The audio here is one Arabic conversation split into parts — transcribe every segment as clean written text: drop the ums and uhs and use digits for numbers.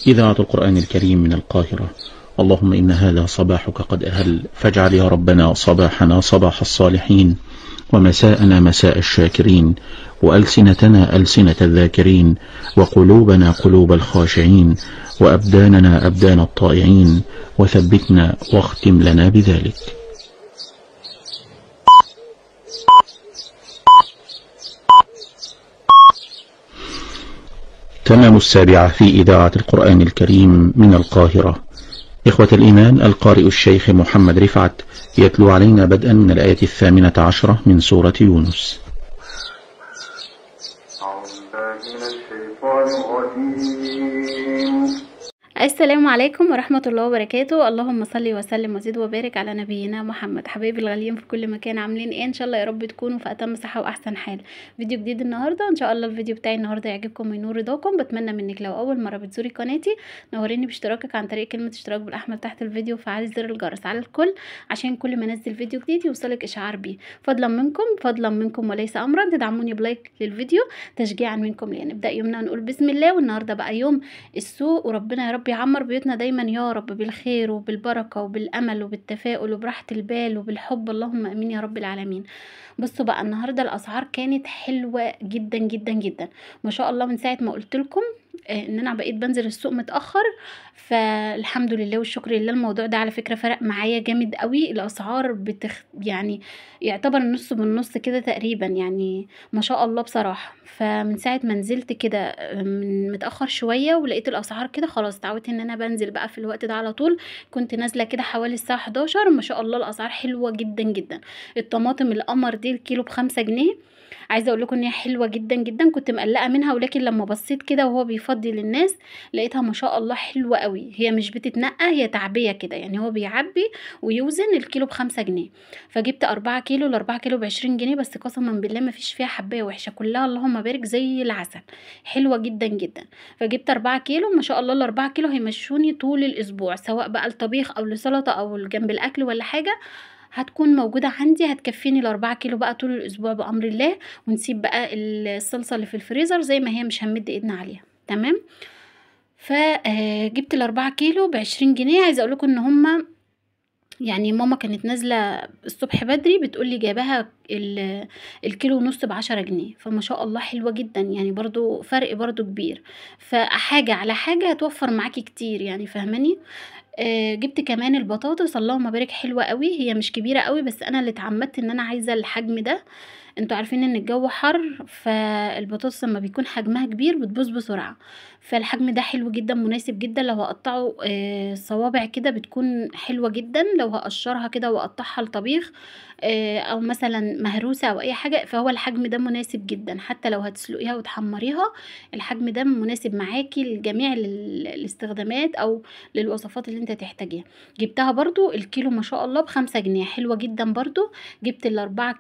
إذاعة القرآن الكريم من القاهرة. اللهم إن هذا صباحك قد أهل، فاجعل يا ربنا صباحنا صباح الصالحين، ومساءنا مساء الشاكرين، وألسنتنا ألسنة الذاكرين، وقلوبنا قلوب الخاشعين، وأبداننا أبدان الطائعين، وثبتنا واختم لنا بذلك. تمام 7 في إذاعة القرآن الكريم من القاهرة. إخوة الإيمان، القارئ الشيخ محمد رفعت يتلو علينا بدءا من الآية 18 من سورة يونس. السلام عليكم ورحمة الله وبركاته. اللهم صل وسلم وزد وبارك على نبينا محمد. حبايبي الغاليين في كل مكان، عاملين ايه؟ ان شاء الله يا رب تكونوا في اتم صحة واحسن حال. فيديو جديد النهارده، ان شاء الله الفيديو بتاعي النهارده يعجبكم وينور رضاكم. بتمنى منك لو اول مرة بتزوري قناتي نوريني باشتراكك عن طريق كلمة اشتراك بالاحمر تحت الفيديو، وفعلي زر الجرس على الكل عشان كل ما انزل فيديو جديد يوصلك اشعار بيه. فضلا منكم وليس امرا تدعموني بلايك للفيديو تشجيعا منكم ليه. نبدا يومنا ونقول بسم الله. والنهارده بقى يوم السوق، وربنا يا رب يعمر بيوتنا دايما يا رب بالخير وبالبركة وبالأمل وبالتفاؤل وبراحة البال وبالحب، اللهم امين يا رب العالمين. بصوا بقى، النهارده الاسعار كانت حلوه جدا جدا جدا ما شاء الله. من ساعه ما قلت لكم ان انا بقيت بنزل السوق متاخر، فالحمد لله والشكر لله. الموضوع ده على فكره فرق معايا جامد قوي. الاسعار يعني يعتبر النص بالنص كده تقريبا، يعني ما شاء الله بصراحه. فمن ساعه ما نزلت كده من متاخر شويه ولقيت الاسعار كده، خلاص اتعودت ان انا بنزل بقى في الوقت ده على طول. كنت نازله كده حوالي الساعه 11، ما شاء الله الاسعار حلوه جدا جدا. الطماطم القمر دي الكيلو ب5 جنيه. عايزه اقول لكم ان هي حلوه جدا جدا، كنت مقلقه منها، ولكن لما بصيت كده وهو بيفضي للناس لقيتها ما شاء الله حلوه قوي. هي مش بتتنقى، هي تعبيه كده، يعني هو بيعبي ويوزن الكيلو ب5 جنيه. فجبت 4 كيلو، ال4 كيلو ب20 جنيه بس. قسما بالله ما فيش فيها حبايه وحشه، كلها اللهم بارك زي العسل، حلوه جدا جدا. فجبت 4 كيلو ما شاء الله. ال4 كيلو هيمشوني طول الاسبوع، سواء بقى الطبيخ او لسلطه او جنب الاكل ولا حاجه، هتكون موجودة عندي، هتكفيني ال4 كيلو بقى طول الأسبوع بأمر الله. ونسيب بقى الصلصة اللي في الفريزر زي ما هي، مش هنمد ايدنا عليها. تمام. فجبت ال4 كيلو ب20 جنيه. عايزة أقولكم إن هما يعني ماما كانت نازلة الصبح بدري بتقولي جايباها الكيلو ونص ب10 جنيه. فما شاء الله حلوة جدا، يعني برضو فرق برضو كبير. فحاجة على حاجة هتوفر معاكي كتير، يعني فاهماني. جبت كمان البطاطس، اللهم بارك حلوة قوي. هي مش كبيرة قوي بس انا اللي اتعمدت ان انا عايزة الحجم ده. انتوا عارفين ان الجو حر، فالبطاطس لما بيكون حجمها كبير بتبوظ بسرعة. فالحجم ده حلو جدا مناسب جدا. لو هقطعه صوابع كده بتكون حلوة جدا. لو هقشرها كده واقطعها لطبيخ او مثلا مهروسة او اي حاجة، فهو الحجم ده مناسب جدا. حتى لو هتسلقيها وتحمريها الحجم ده مناسب معاكي لجميع الاستخدامات او للوصفات اللي انت تحتاجيها. جبتها برضو الكيلو ما شاء الله ب5 جنيه، حلوة جدا برضو. جبت ال4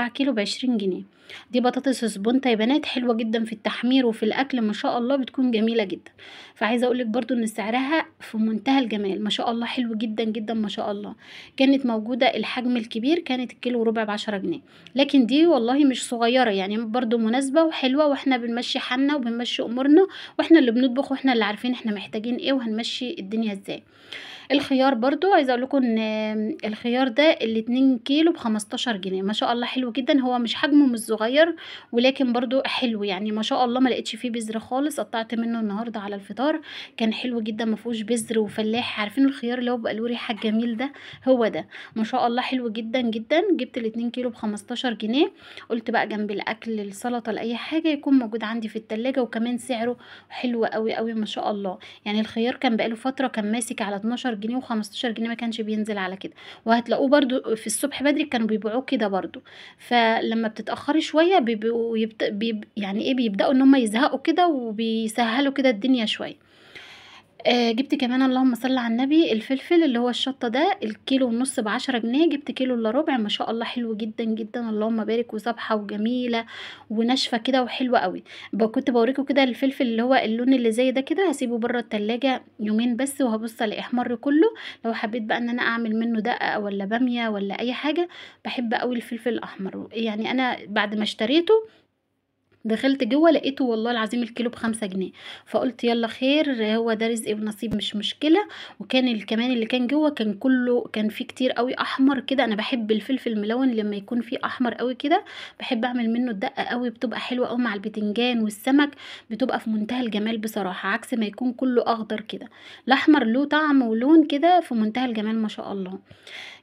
كيلو ب20 جنيه. دي بطاطس سبونتا يا بنات، حلوة جدا في التحمير وفي الأكل ما شاء الله، بتكون جميلة جدا. فعايزة أقولك برضو إن سعرها في منتهى الجمال ما شاء الله، حلو جدا جدا ما شاء الله. كانت موجودة الحجم الكبير، كانت الكيلو وربع ب10 جنيه. لكن دي والله مش صغيرة، يعني برضو مناسبة وحلوة، واحنا بنمشي حالنا وبنمشي أمورنا، واحنا اللي بنطبخ، واحنا اللي عارفين احنا محتاجين ايه وهنمشي الدنيا ازاي. الخيار برضو عايزه اقول لكم ان الخيار ده ال2 كيلو ب15 جنيه ما شاء الله، حلو جدا. هو مش حجمه مش صغير، ولكن برضو حلو، يعني ما شاء الله. ما لقيتش فيه بذر خالص، قطعت منه النهارده على الفطار، كان حلو جدا ما فيهوش بذر وفلاح. عارفين الخيار اللي هو بقى له ريحه جميل ده؟ هو ده ما شاء الله، حلو جدا جدا. جبت ال2 كيلو ب15 جنيه. قلت بقى جنب الاكل السلطه لاي حاجه يكون موجود عندي في التلاجة، وكمان سعره حلو قوي قوي ما شاء الله. يعني الخيار كان بقاله فترة كان ماسك على 12 جنيه و15 جنيه، ما كانش بينزل على كده. وهتلاقوه برضو في الصبح بدري كانوا بيبيعوه كده برضو. فلما بتتأخري شوية بيبقوا يعني ايه، بيبدأوا ان هم يزهقوا كده وبيسهلوا كده الدنيا شوية. جبت كمان اللهم صل على النبي الفلفل اللي هو الشطة ده، الكيلو ونص ب10 جنيه. جبت كيلو الا ربع ما شاء الله، حلو جدا جدا اللهم بارك، وصبحة وجميلة وناشفة كده وحلوة قوي. كنت بوريكم كده الفلفل اللي هو اللون اللي زي ده كده، هسيبه بره التلاجة يومين بس وهبص الاقيه احمر كله. لو حبيت بقى ان انا اعمل منه دقة ولا بامية ولا اي حاجة، بحب قوي الفلفل الاحمر. يعني انا بعد ما اشتريته دخلت جوه لقيته والله العظيم الكيلو ب5 جنيه. فقلت يلا خير، هو ده رزق ونصيب مش مشكله. وكان كمان اللي كان جوه كان كله كان فيه كتير قوي احمر كده، انا بحب الفلفل الملون لما يكون فيه احمر قوي كده، بحب اعمل منه الدقه قوي، بتبقى حلوه قوي مع البتنجان والسمك، بتبقى في منتهى الجمال بصراحه، عكس ما يكون كله اخضر كده. الاحمر له طعم ولون كده في منتهى الجمال ما شاء الله.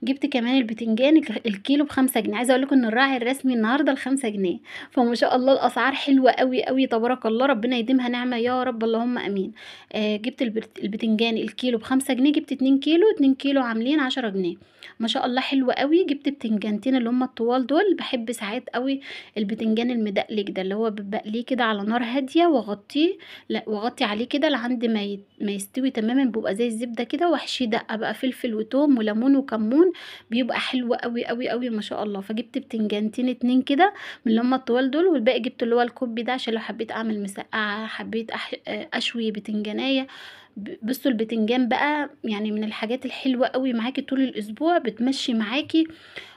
جبت كمان البتنجان الكيلو ب5 جنيه، عايزه اقول لكم ان الراعي الرسمي النهارده ال5 جنيه. فما شاء الله الاسعار حلوه قوي قوي، تبارك الله، ربنا يديمها نعمه يا رب، اللهم امين. جبت البتنجان الكيلو ب5 جنيه، جبت 2 كيلو، 2 كيلو عاملين 10 جنيه. ما شاء الله حلوه قوي. جبت بتنجانتين اللي هم الطوال دول، بحب ساعات قوي البتنجان المدقلج ده اللي هو بقليه كده على نار هاديه واغطيه، لا واغطي عليه كده لحد ما يستوي تماما، بيبقى زي الزبده كده، واحشيه دقه بقى فلفل وتوم وليمون وكمون، بيبقى حلو قوي قوي قوي ما شاء الله. فجبت بتنجانتين 2 كده من اللي هم الطوال دول، والباقي جبت اللي هو الكوبي ده عشان لو حبيت اعمل مسقعه، حبيت اشوي بتنجانيه. بصوا البتنجان بقى يعني من الحاجات الحلوه قوي معاكي طول الاسبوع، بتمشي معاكي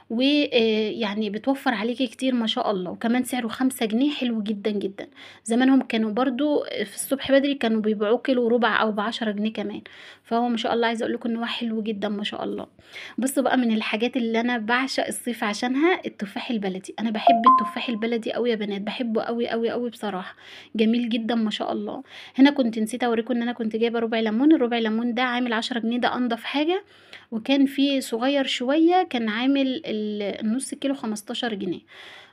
ويعني بتوفر عليكي كتير ما شاء الله. وكمان سعره 5 جنيه، حلو جدا جدا. زمانهم كانوا برضو في الصبح بدري كانوا بيبيعوه كيلو وربع او ب10 جنيه كمان. فهو ما شاء الله عايزه اقول لكم ان هو حلو جدا ما شاء الله. بصوا بقى من الحاجات اللي انا بعشق الصيف عشانها التفاح البلدي، انا بحب التفاح البلدي قوي يا بنات، بحبه قوي قوي قوي بصراحه، جميل جدا ما شاء الله. هنا كنت نسيت اوريكم ان انا كنت جايبه ربع ليمون، الربع ليمون ده عامل 10 جنيه، ده انضف حاجه. وكان فيه صغير شويه كان عامل النص كيلو 15 جنيه.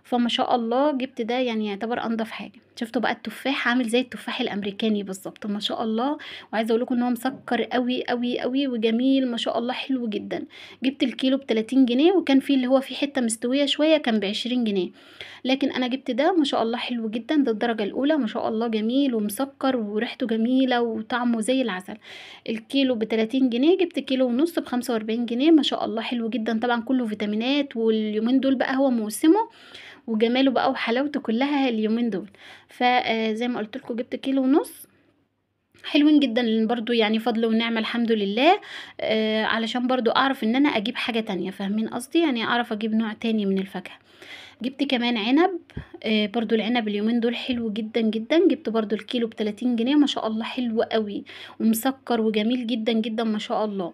فما شاء الله جبت ده، يعني يعتبر انضف حاجه. شفتوا بقى التفاح عامل زي التفاح الامريكاني بالظبط ما شاء الله. وعايزه اقول لكم ان هو مسكر قوي قوي قوي وجميل ما شاء الله، حلو جدا. جبت الكيلو ب30 جنيه، وكان فيه اللي هو فيه حته مستويه شويه كان ب20 جنيه. لكن انا جبت ده ما شاء الله حلو جدا، ده الدرجه الاولى ما شاء الله، جميل ومسكر وريحته جميله وطعمه زي العسل. الكيلو ب30 جنيه، جبت كيلو ونص ب45 جنيه ما شاء الله، حلو جدا طبعا، كله فيتامينات، واليومين دول بقى هو موسمه وجماله بقى وحلاوته كلها اليومين دول. فزي ما قلت لكم جبت كيلو ونص، حلوين جدا، لان برضو يعني فضل ونعمة الحمد لله. علشان برضو اعرف ان انا اجيب حاجة تانية، فاهمين قصدي، يعني اعرف اجيب نوع تاني من الفاكهة. جبت كمان عنب، برضو العنب اليومين دول حلو جدا جدا، جبت برضو الكيلو ب30 جنيه ما شاء الله، حلو قوي ومسكر وجميل جدا جدا ما شاء الله.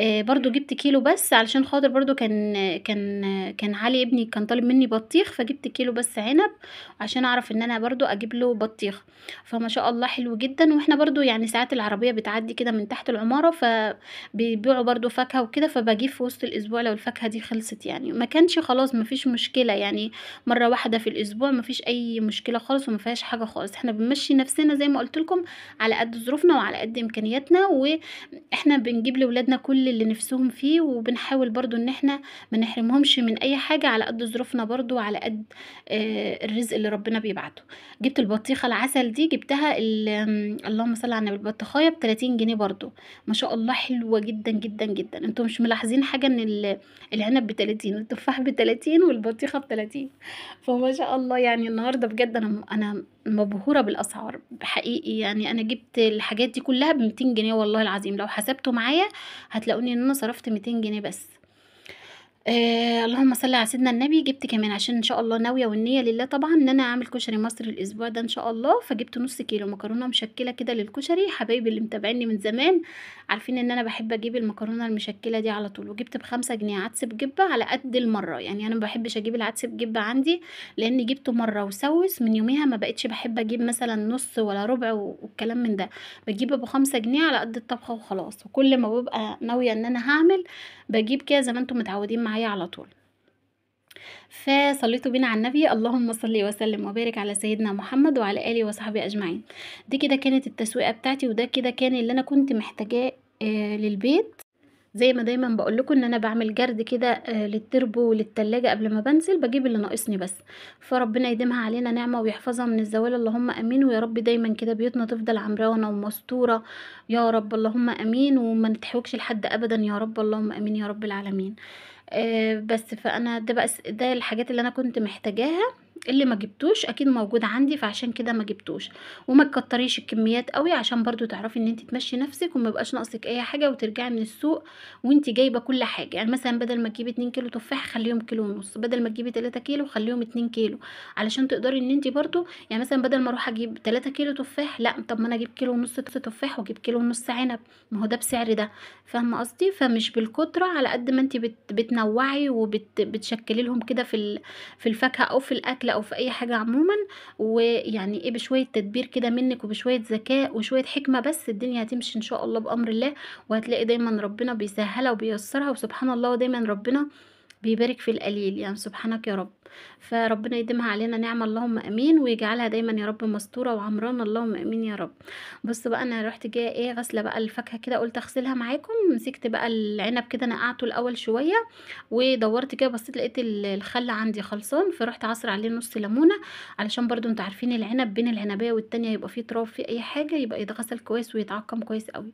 برضو جبت كيلو بس علشان خاطر برضو كان علي ابني كان طالب مني بطيخ، فجبت كيلو بس عنب عشان اعرف ان انا برضو اجيب له بطيخ. فما شاء الله حلو جدا. واحنا برضو يعني ساعات العربية بتعدي كده من تحت العمارة، فبيبيعوا برضو فاكهة وكده، فبجيب في وسط الاسبوع لو الفاكهة دي خلصت، يعني ما كانش خلاص ما فيش مشكلة، يعني مرة واحدة في الاسبوع ما فيش اي مشكلة خالص وما فيهاش حاجة خالص. احنا بنمشي نفسنا زي ما قلت لكم على قد ظروفنا وعلى قد امكانياتنا، واحنا بنجيب لاولادنا كل اللي نفسهم فيه، وبنحاول برضو ان احنا ما نحرمهمش من اي حاجة على قد ظروفنا برضو وعلى قد الرزق اللي ربنا بيبعته. جبت البطيخة العسل دي، جبتها اللهم صل على النبي، البطيخايه ب30 جنيه برضو ما شاء الله، حلوة جدا جدا جدا. انتوا مش ملاحظين حاجة ان العنب ب30 والتفاح ب30 والبطيخة ب30؟ فما شاء الله يعني النهاردة بجد انا مبهورة بالاسعار حقيقي، يعني انا جبت الحاجات دي كلها ب200 جنيه والله العظيم، لو حسبته معايا هتلاقوني ان انا صرفت 200 جنيه بس. اللهم صل على سيدنا النبي. جبت كمان عشان ان شاء الله ناويه والنيه لله طبعا ان انا اعمل كشري مصري الاسبوع ده ان شاء الله، فجبت نص كيلو مكرونه مشكله كده للكشري. حبايبي اللي متابعيني من زمان عارفين ان انا بحب اجيب المكرونه المشكله دي على طول. وجبت ب5 جنيه عدس بجبه على قد المره، يعني انا ما بحبش اجيب العدس بجبه عندي لاني جبته مره وسوس، من يوميها ما بقتش بحب اجيب مثلا نص ولا ربع والكلام من ده، بجيبه ب5 جنيه على قد الطبخه وخلاص. وكل ما ببقى ناويه ان انا هعمل بجيب كده زي ما انتم متعودين معايا على طول. فصليتوا بينا على النبي، اللهم صل وسلم وبارك على سيدنا محمد وعلى اله وصحبه اجمعين. دي كده كانت التسويقه بتاعتي، وده كده كان اللي انا كنت محتاجاه للبيت. زي ما دايما بقول لكم ان انا بعمل جرد كده للتربو وللتلاجة قبل ما بنزل، بجيب اللي ناقصني بس. فربنا يديمها علينا نعمة ويحفظها من الزوال اللهم امين، ويا رب دايما كده بيوتنا تفضل عمرانة ومستورة يا رب اللهم امين، وما نتحوجش لحد ابدا يا رب اللهم امين يا رب العالمين. بس فانا ده بقى ده الحاجات اللي انا كنت محتاجاها اللي ما جبتوش اكيد موجود عندي، فعشان كده ما جبتوش. وما تكتريش الكميات قوي عشان برضو تعرفي ان انت تمشي نفسك وما يبقاش ناقصك اي حاجه وترجعي من السوق وانت جايبه كل حاجه. يعني مثلا بدل ما تجيبي 2 كيلو تفاح خليهم كيلو ونص، بدل ما تجيبي 3 كيلو خليهم 2 كيلو، علشان تقدري ان انت برضو يعني مثلا بدل ما اروح اجيب 3 كيلو تفاح، لا طب ما انا اجيب كيلو ونص تفاح واجيب كيلو ونص عنب، ما هو ده بسعر ده. فاهمه قصدي؟ فمش بالكتره على قد ما انت بتنوعي وبتشكلي لهم كده في الفاكهه او في الاكل او في اي حاجه عموما. ويعني ايه بشويه تدبير كده منك وبشويه ذكاء وشويه حكمه، بس الدنيا هتمشي ان شاء الله بامر الله، وهتلاقي دايما ربنا بيسهلها وبييسرها، وسبحان الله ودايما ربنا بيبارك في القليل، يعني سبحانك يا رب. فربنا يديمها علينا نعمة اللهم امين، ويجعلها دايما يا رب مستورة وعمرانة اللهم امين يا رب. بص بقى انا رحت جايه ايه غسله بقى الفاكهه كده، قلت اغسلها معاكم. مسكت بقى العنب كده نقعته الاول شويه، ودورت كده بصيت لقيت الخل عندي خلصان، فرحت عصر عليه نص ليمونه، علشان برضو انتوا عارفين العنب بين العنبيه والتانية يبقى فيه تراب فيه اي حاجه، يبقى يتغسل كويس ويتعقم كويس قوي.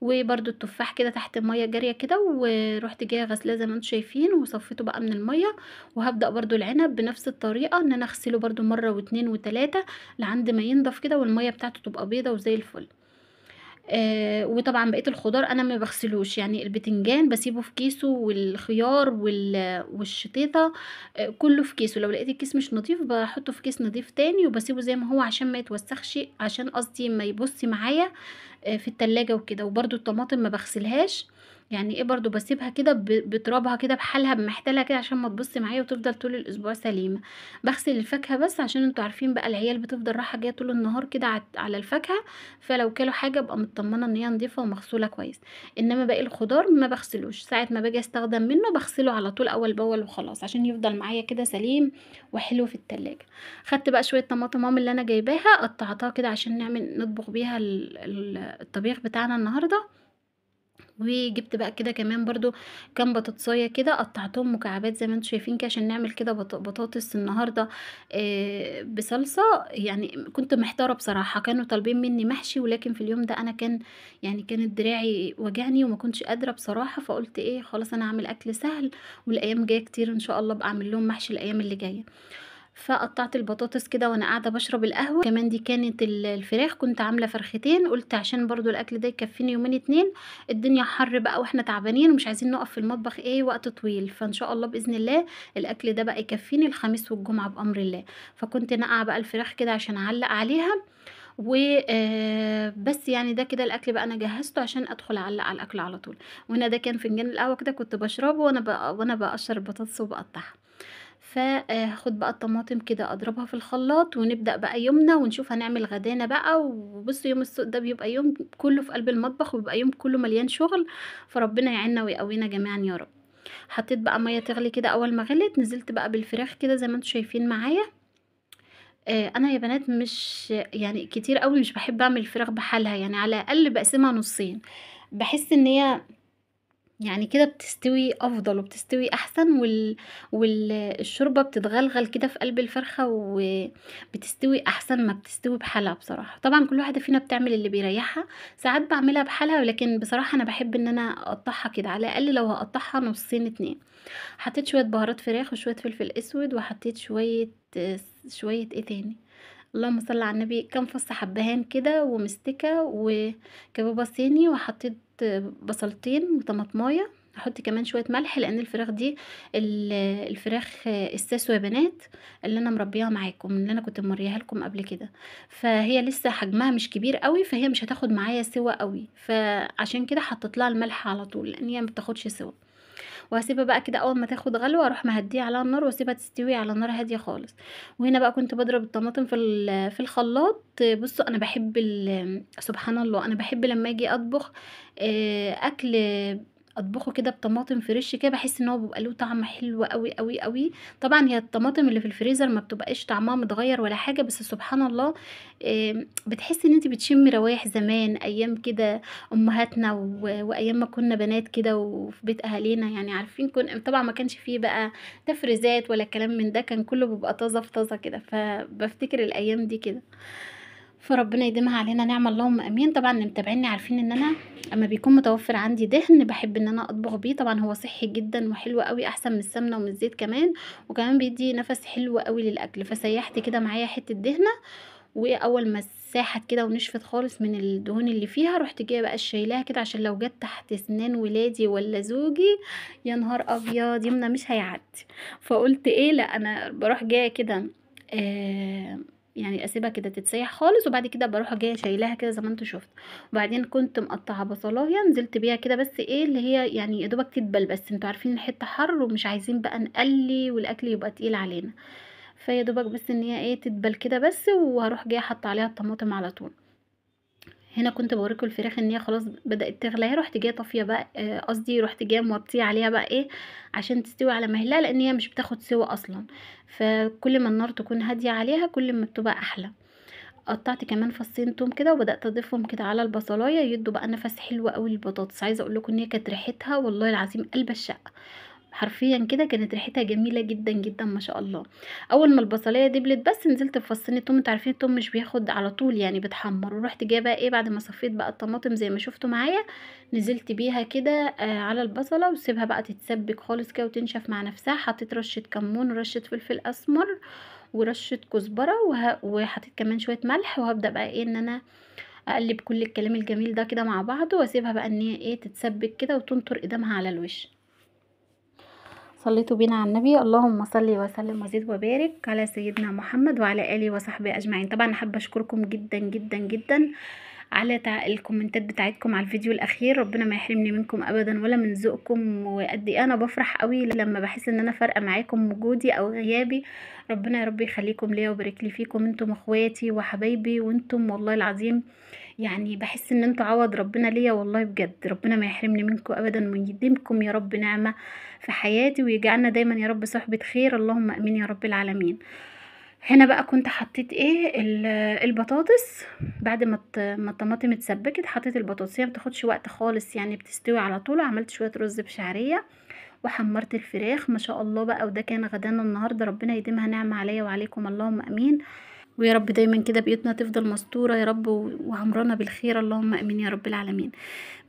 وبرضو التفاح كده تحت الميه جاريه كده، ورحت جايه غسلاه زي ما انتم شايفين وصفيته بقى من الميه. وهبدا برضو العنب بنفس الطريقه ان انا اغسله برضو مره واتنين وتلاته لعند ما ينضف كده والميه بتاعته تبقى بيضه وزي الفل. وطبعا بقيه الخضار انا ما بغسلوش، يعني البتنجان بسيبه في كيسه، والخيار والشطيطه كله في كيسه، لو لقيت الكيس مش نظيف بحطه في كيس نظيف تاني وبسيبه زي ما هو عشان ما يتوسخش، عشان قصدي ما يبصي معايا في التلاجة وكده. وبرده الطماطم ما بغسلهاش، يعني ايه برضو بسيبها كده بترابها كده بحالها بمحتلها كده عشان ما تبصي معايا وتفضل طول الاسبوع سليمه. بغسل الفاكهه بس عشان انتوا عارفين بقى العيال بتفضل رايحه جايه طول النهار كده على الفاكهه، فلو كلوا حاجه ابقى مطمنه ان هي نظيفه ومغسوله كويس. انما باقي الخضار ما بغسلوش، ساعه ما باجي استخدم منه بغسله على طول اول باول وخلاص عشان يفضل معايا كده سليم وحلو في التلاجة. خدت بقى شويه طماطم اللي انا جايباها قطعتها كده عشان نطبخ بيها الطبيخ بتاعنا النهارده. وجبت بقى كده كمان برضو كام بطاطسايه كده قطعتهم مكعبات زي ما انتم شايفين كده عشان نعمل كده بطاطس النهارده بصلصه. يعني كنت محتاره بصراحه، كانوا طالبين مني محشي ولكن في اليوم ده انا كانت دراعي وجعني وما كنتش قادره بصراحه، فقلت ايه خلاص انا اعمل اكل سهل، والايام جايه كتير ان شاء الله بعمل لهم محشي الايام اللي جايه. فقطعت البطاطس كده وانا قاعده بشرب القهوه. كمان دي كانت الفراخ كنت عامله فرختين، قلت عشان برضو الاكل ده يكفيني يومين اتنين، الدنيا حر بقى واحنا تعبانين ومش عايزين نقف في المطبخ وقت طويل، فان شاء الله باذن الله الاكل ده بقى يكفيني الخميس والجمعه بامر الله. فكنت نقع بقى الفراخ كده عشان اعلق عليها بس يعني ده كده الاكل بقى انا جهزته عشان ادخل اعلق على الاكل على طول. وهنا ده كان فنجان القهوه كده كنت بشربه وانا بقشر البطاطس وبقطعها. فهاخد بقى الطماطم كده اضربها في الخلاط ونبدأ بقى يومنا ونشوف هنعمل غدانا بقى. وبصوا يوم السوق ده بيبقى يوم كله في قلب المطبخ وبيبقى يوم كله مليان شغل، فربنا يعيننا ويقوينا جميعا يا رب. حطيت بقى ميه تغلي كده، اول ما غلت نزلت بقى بالفراخ كده زي ما انتم شايفين معايا. انا يا بنات مش يعني كتير قوي مش بحب اعمل الفراخ بحالها، يعني على الاقل بقسمها نصين، بحس ان هي يعني كده بتستوي افضل وبتستوي احسن والشوربه بتتغلغل كده في قلب الفرخه وبتستوي احسن ما بتستوي بحالها بصراحه. طبعا كل واحده فينا بتعمل اللي بيريحها، ساعات بعملها بحالها ولكن بصراحه انا بحب ان انا اقطعها كده على الاقل لو هقطعها نصين اتنين. حطيت شويه بهارات فراخ وشويه فلفل اسود، وحطيت شويه ايه تاني، اللهم صل على النبي، كام فص حبهان كده ومستكة وكبابة صيني، وحطيت بصلتين وطماطمايه. هحط كمان شويه ملح لان الفراخ دي الفراخ الساسو يا بنات اللي انا مربيها معاكم اللي انا كنت موريها لكم قبل كده، فهي لسه حجمها مش كبير قوي فهي مش هتاخد معايا سوا قوي، فعشان كده حطيت لها الملح على طول لان هي ما بتاخدش سوا. وهسيبها بقى كده اول ما تاخد غلوه اروح مهديها على النار واسيبها تستوي على نار هاديه خالص. وهنا بقى كنت بضرب الطماطم في الخلاط. بصوا انا بحب سبحان الله انا بحب لما اجي اطبخ اكل اطبخه كده بطماطم فريش كده، بحس ان هو بيبقى له طعم حلو قوي قوي قوي. طبعا هي الطماطم اللي في الفريزر ما بتبقاش طعمها متغير ولا حاجه، بس سبحان الله بتحسي ان انت بتشمي روايح زمان ايام كده امهاتنا وايام ما كنا بنات كده وفي بيت اهالينا، يعني عارفين طبعا ما كانش فيه بقى تفريزات ولا كلام من ده، كان كله بيبقى طازه في طازه كده، فبفتكر الايام دي كده. فربنا يديمها علينا نعمة اللهم امين. طبعا اللي متابعيني عارفين ان انا اما بيكون متوفر عندي دهن بحب ان انا اطبخ بيه. طبعا هو صحي جدا وحلو قوي، احسن من السمنه ومن الزيت كمان، وكمان بيدي نفس حلو قوي للاكل. فسيحت كده معايا حته دهنه، واول ما ساحت كده ونشفت خالص من الدهون اللي فيها، رحت جايه بقى شايلاها كده عشان لو جت تحت اسنان ولادي ولا زوجي يا نهار ابيض يمنى مش هيعدي. فقلت ايه، لا انا بروح جايه كده آه يعني اسيبها كده تتسيح خالص، وبعد كده بروح جايه شايلاها كده زي ما انتوا شفتوا. وبعدين كنت مقطعه بصلايه نزلت بيها كده، بس ايه اللي هي يعني يا دوبك تدبل، بس انتوا عارفين الحته حر ومش عايزين بقى نقلي والاكل يبقى تقيل علينا. فيا دوبك بس ان هي ايه تدبل كده بس، وهروح جايه حاطه عليها الطماطم على طول. هنا كنت بوريكم الفراخ ان هي خلاص بدات تغلى، هي رحت جايه طافيه بقى قصدي رحت جايه موطيه عليها بقى ايه عشان تستوي على مهلها، لان هي مش بتاخد سوا اصلا. فكل ما النار تكون هاديه عليها كل ما بتبقى احلى. قطعت كمان فصين توم كده وبدات اضيفهم كده على البصلايه، يدوا بقى نفس حلو قوي للبطاطس. عايزه اقول لكم ان هي كانت ريحتها والله العظيم قلب الشقه، حرفيا كده كانت ريحتها جميله جدا جدا ما شاء الله. اول ما البصليه دبلت بس نزلت بفصين التوم، انتوا عارفين التوم مش بياخد على طول يعني بتحمر. ورحت جايه بقى ايه بعد ما صفيت بقى الطماطم زي ما شفتوا معايا، نزلت بيها كده على البصله وسيبها بقى تتسبك خالص كده وتنشف مع نفسها. حطيت رشه كمون ورشه فلفل اسمر ورشه كزبره وحطيت كمان شويه ملح، وهبدا بقى ايه ان انا اقلب كل الكلام الجميل ده كده مع بعضه، واسيبها بقى ان هي ايه تتسبك كده وتنطر قدامها على الوش. صليتوا بينا على النبي، اللهم صل وسلم وزد وبارك على سيدنا محمد وعلى اله وصحبه اجمعين. طبعا حابه اشكركم جدا جدا جدا على الكومنتات بتاعتكم على الفيديو الاخير. ربنا ما يحرمني منكم ابدا ولا من ذوقكم، وقد ايه انا بفرح قوي لما بحس ان انا فارقه معاكم وجودي او غيابي. ربنا يا رب يخليكم ليا ويبارك لي فيكم، انتم اخواتي وحبايبي، وانتم والله العظيم يعني بحس ان انتوا عوض ربنا ليا والله بجد. ربنا ما يحرمني منكم ابدا ويديمكم يا رب نعمه في حياتي، ويجعلنا دايما يا رب صحبة خير، اللهم امين يا رب العالمين. هنا بقى كنت حطيت ايه البطاطس بعد ما الطماطم اتسبكت. حطيت البطاطس، هي متاخدش وقت خالص يعني بتستوي على طول. عملت شويه رز بشعريه وحمرت الفراخ ما شاء الله بقى، وده كان غدانا النهارده. ربنا يديمها نعمه عليا وعليكم اللهم امين، ويا رب دايما كده بيوتنا تفضل مستورة يا رب وعمرنا بالخير اللهم امين يا رب العالمين.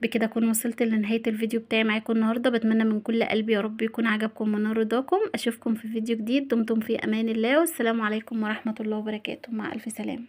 بكده اكون وصلت لنهاية الفيديو بتاعي معاكم النهاردة. بتمنى من كل قلبي يا رب يكون عجبكم ونال رضاكم. اشوفكم في فيديو جديد، دمتم في امان الله، والسلام عليكم ورحمة الله وبركاته. مع الف سلامة.